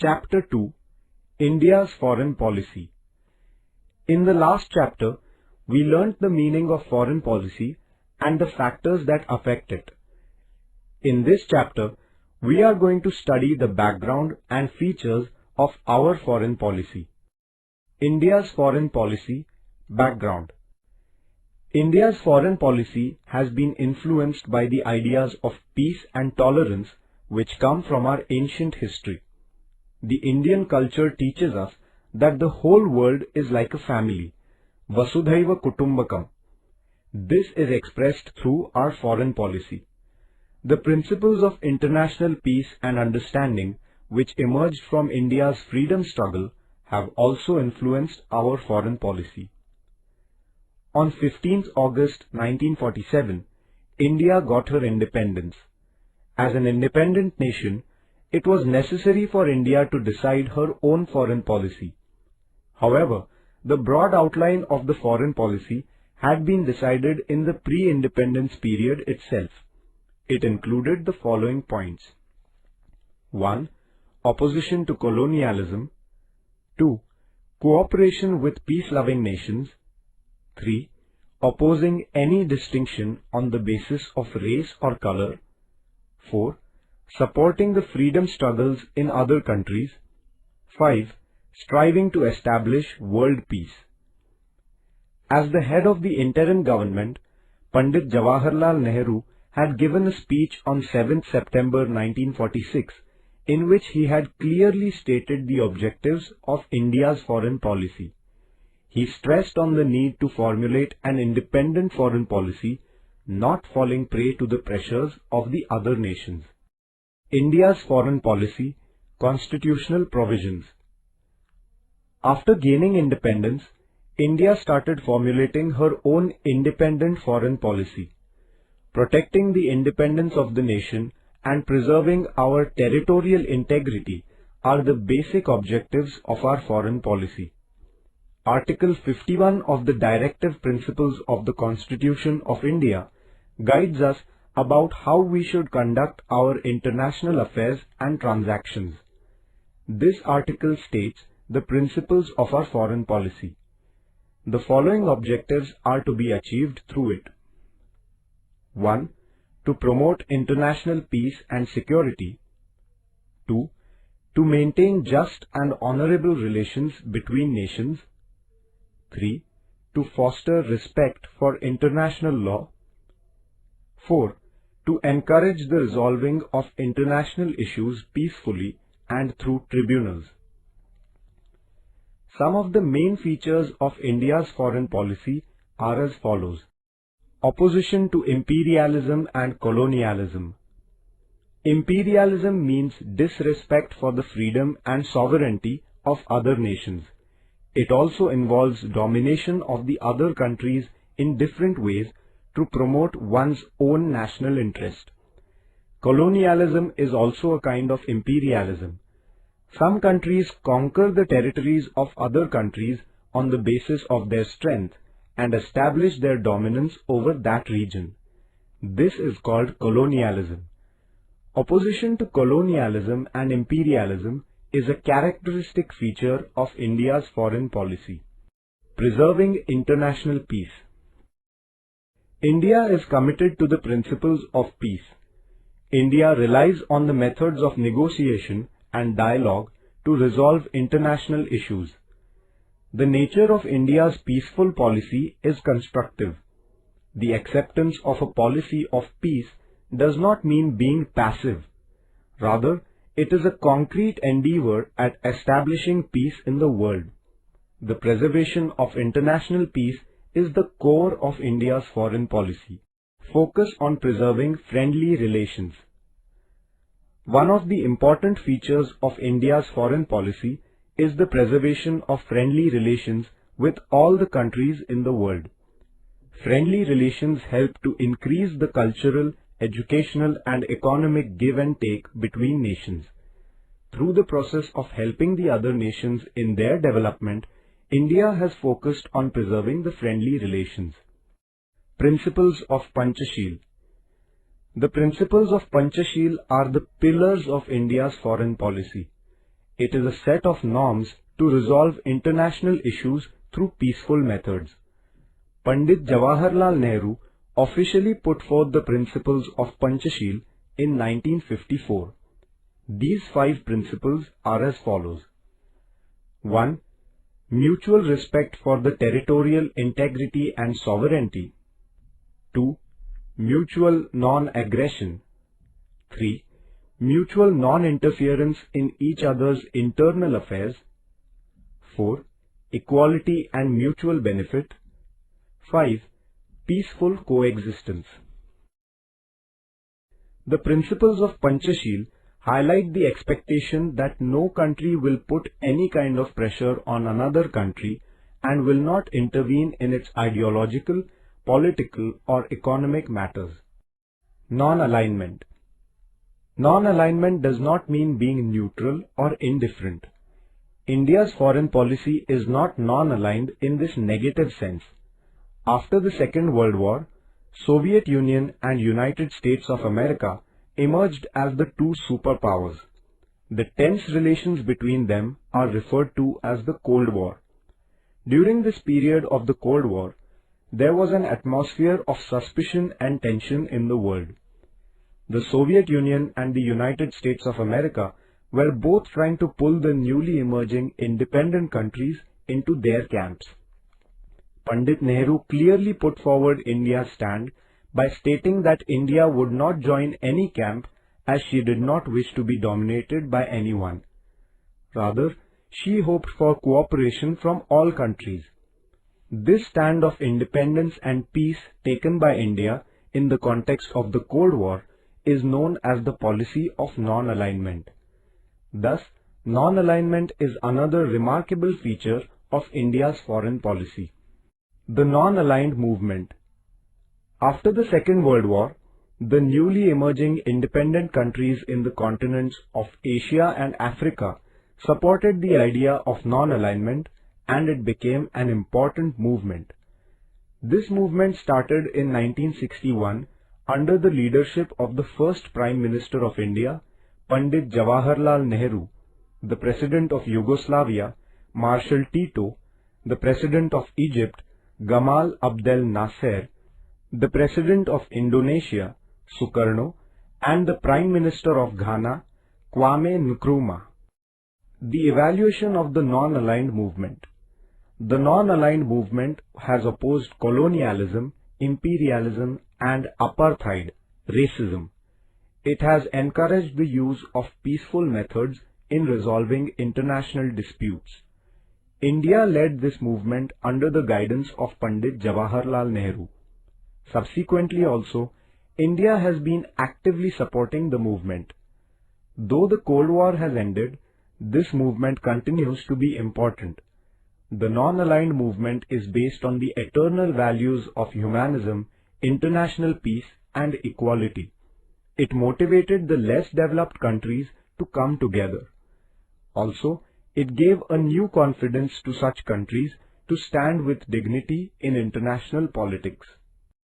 Chapter 2, India's Foreign Policy. In the last chapter, we learnt the meaning of foreign policy and the factors that affect it. In this chapter, we are going to study the background and features of our foreign policy. India's foreign policy background. India's foreign policy has been influenced by the ideas of peace and tolerance which come from our ancient history. The Indian culture teaches us that the whole world is like a family, Vasudhaiva Kutumbakam. This is expressed through our foreign policy. The principles of international peace and understanding which emerged from India's freedom struggle have also influenced our foreign policy. On 15th August 1947, India got her independence. As an independent nation, it was necessary for India to decide her own foreign policy. However, the broad outline of the foreign policy had been decided in the pre-independence period itself. It included the following points. 1. Opposition to colonialism. 2. Cooperation with peace-loving nations. 3. Opposing any distinction on the basis of race or color. 4. Supporting the freedom struggles in other countries. 5. Striving to establish world peace. As the head of the interim government, Pandit Jawaharlal Nehru had given a speech on 7th September 1946 in which he had clearly stated the objectives of India's foreign policy. He stressed on the need to formulate an independent foreign policy, not falling prey to the pressures of the other nations. India's foreign policy, constitutional provisions. After gaining independence, India started formulating her own independent foreign policy. Protecting the independence of the nation and preserving our territorial integrity are the basic objectives of our foreign policy. Article 51 of the Directive Principles of the Constitution of India guides us about how we should conduct our international affairs and transactions. This article states the principles of our foreign policy. The following objectives are to be achieved through it. 1. To promote international peace and security. 2. To maintain just and honorable relations between nations. 3. To foster respect for international law. 4. To encourage the resolving of international issues peacefully and through tribunals. Some of the main features of India's foreign policy are as follows. Opposition to imperialism and colonialism. Imperialism means disrespect for the freedom and sovereignty of other nations. It also involves domination of the other countries in different ways to promote one's own national interest. Colonialism is also a kind of imperialism. Some countries conquer the territories of other countries on the basis of their strength and establish their dominance over that region. This is called colonialism. Opposition to colonialism and imperialism is a characteristic feature of India's foreign policy. Preserving international peace. India is committed to the principles of peace. India relies on the methods of negotiation and dialogue to resolve international issues. The nature of India's peaceful policy is constructive. The acceptance of a policy of peace does not mean being passive. Rather, it is a concrete endeavor at establishing peace in the world. The preservation of international peace is the core of India's foreign policy. Focus on preserving friendly relations. One of the important features of India's foreign policy is the preservation of friendly relations with all the countries in the world. Friendly relations help to increase the cultural, educational and economic give and take between nations. Through the process of helping the other nations in their development, India has focused on preserving the friendly relations. Principles of Panchashil. The principles of Panchashil are the pillars of India's foreign policy. It is a set of norms to resolve international issues through peaceful methods. Pandit Jawaharlal Nehru officially put forth the principles of Panchashil in 1954. These 5 principles are as follows. 1. Mutual respect for the territorial integrity and sovereignty. 2. Mutual non-aggression. 3. Mutual non-interference in each other's internal affairs. 4. Equality and mutual benefit. 5. Peaceful coexistence. The principles of Panchashil highlight the expectation that no country will put any kind of pressure on another country and will not intervene in its ideological, political or economic matters. Non-alignment. Non-alignment does not mean being neutral or indifferent. India's foreign policy is not non-aligned in this negative sense. After the Second World War, Soviet Union and United States of America emerged as the two superpowers. The tense relations between them are referred to as the Cold War. During this period of the Cold War, there was an atmosphere of suspicion and tension in the world. The Soviet Union and the United States of America were both trying to pull the newly emerging independent countries into their camps. Pandit Nehru clearly put forward India's stand by stating that India would not join any camp as she did not wish to be dominated by anyone. Rather, she hoped for cooperation from all countries. This stand of independence and peace taken by India in the context of the Cold War is known as the policy of non-alignment. Thus, non-alignment is another remarkable feature of India's foreign policy. The non-aligned movement. After the Second World War, the newly emerging independent countries in the continents of Asia and Africa supported the idea of non-alignment, and it became an important movement. This movement started in 1961 under the leadership of the first Prime Minister of India, Pandit Jawaharlal Nehru, the President of Yugoslavia, Marshal Tito, the President of Egypt, Gamal Abdel Nasser, the President of Indonesia, Sukarno, and the Prime Minister of Ghana, Kwame Nkrumah. The evaluation of the non-aligned movement. The non-aligned movement has opposed colonialism, imperialism, and apartheid, racism. It has encouraged the use of peaceful methods in resolving international disputes. India led this movement under the guidance of Pandit Jawaharlal Nehru. Subsequently also, India has been actively supporting the movement. Though the Cold War has ended, this movement continues to be important. The non-aligned movement is based on the eternal values of humanism, international peace, and equality. It motivated the less developed countries to come together. Also, it gave a new confidence to such countries to stand with dignity in international politics.